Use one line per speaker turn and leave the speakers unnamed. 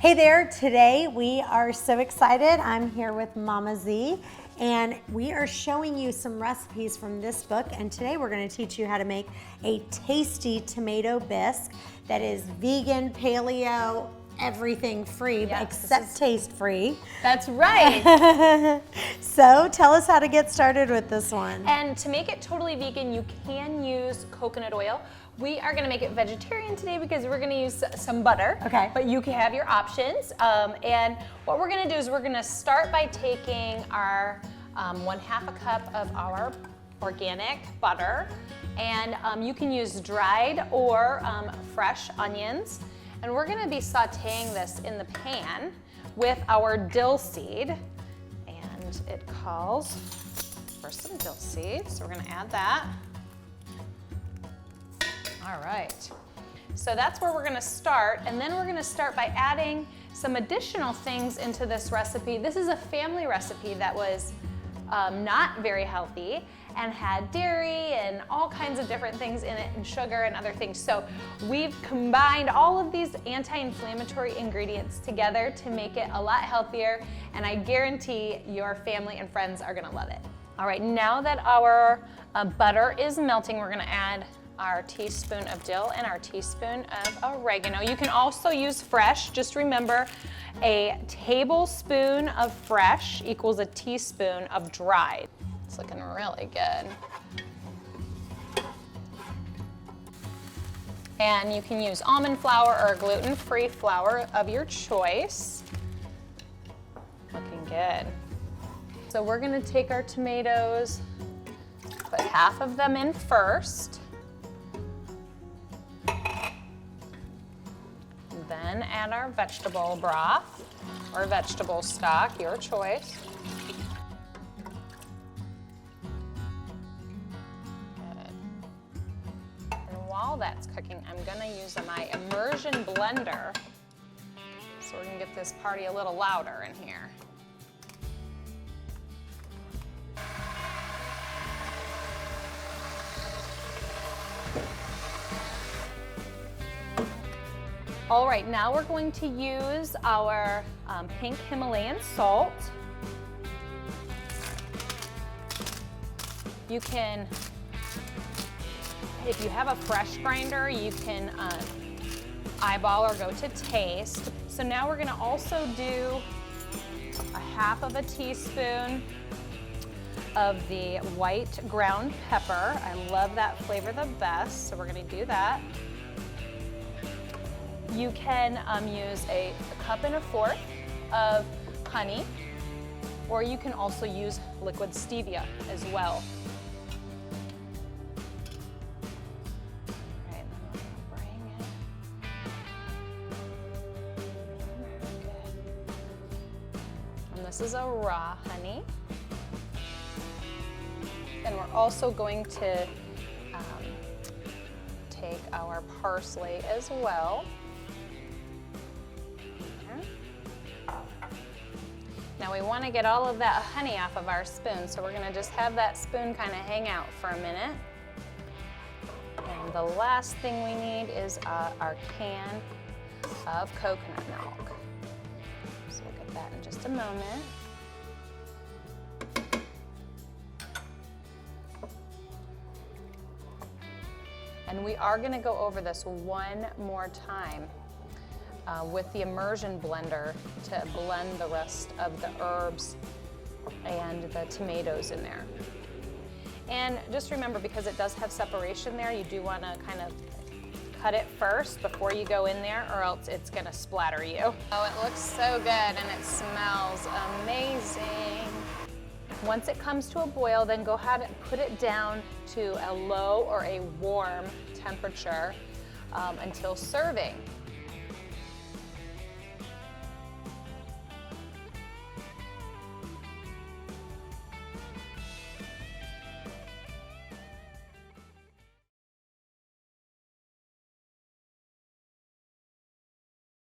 Hey there, today we are so excited. I'm here with Mama Z and we are showing you some recipes from this book, and today we're going to teach you how to make a tasty tomato bisque that is vegan, paleo, everything free, except taste free.
That's right.
So tell us how to get started with this one.
And to make it totally vegan, you can use coconut oil. We are gonna make it vegetarian today because we're gonna use some butter.
Okay.
But you can have your options. And what we're gonna do is we're gonna start by taking our 1/2 a cup of our organic butter. And you can use dried or fresh onions. And we're gonna be sauteing this in the pan with our dill seed. And it calls for some dill seed, so we're gonna add that. All right, so that's where we're gonna start, and then we're gonna start by adding some additional things into this recipe. This is a family recipe that was not very healthy and had dairy and all kinds of different things in it, and sugar and other things. So we've combined all of these anti-inflammatory ingredients together to make it a lot healthier, and I guarantee your family and friends are gonna love it. All right, now that our butter is melting, we're gonna add our teaspoon of dill and our teaspoon of oregano. You can also use fresh. Just remember, a tablespoon of fresh equals a teaspoon of dried. It's looking really good. And you can use almond flour or gluten-free flour of your choice. Looking good. So we're gonna take our tomatoes, put half of them in first. Then add our vegetable broth or vegetable stock, your choice. Good. And while that's cooking, I'm gonna use my immersion blender, so we're gonna get this party a little louder in here. All right, now we're going to use our pink Himalayan salt. You can, if you have a fresh grinder, you can eyeball or go to taste. So now we're gonna also do a half of a teaspoon of the white ground pepper. I love that flavor the best, so we're gonna do that. You can use a 1.25 cups of honey, or you can also use liquid stevia as well. All right, then we're gonna bring it. Good. And this is a raw honey. Then we're also going to take our parsley as well. Now we want to get all of that honey off of our spoon, so we're going to just have that spoon kind of hang out for a minute. And the last thing we need is our can of coconut milk. So we'll get that in just a moment. And we are going to go over this one more time with the immersion blender to blend the rest of the herbs and the tomatoes in there. And just remember, because it does have separation there, you do want to kind of cut it first before you go in there, or else it's going to splatter you. Oh, it looks so good and it smells amazing. Once it comes to a boil, then go ahead and put it down to a low or a warm temperature until serving.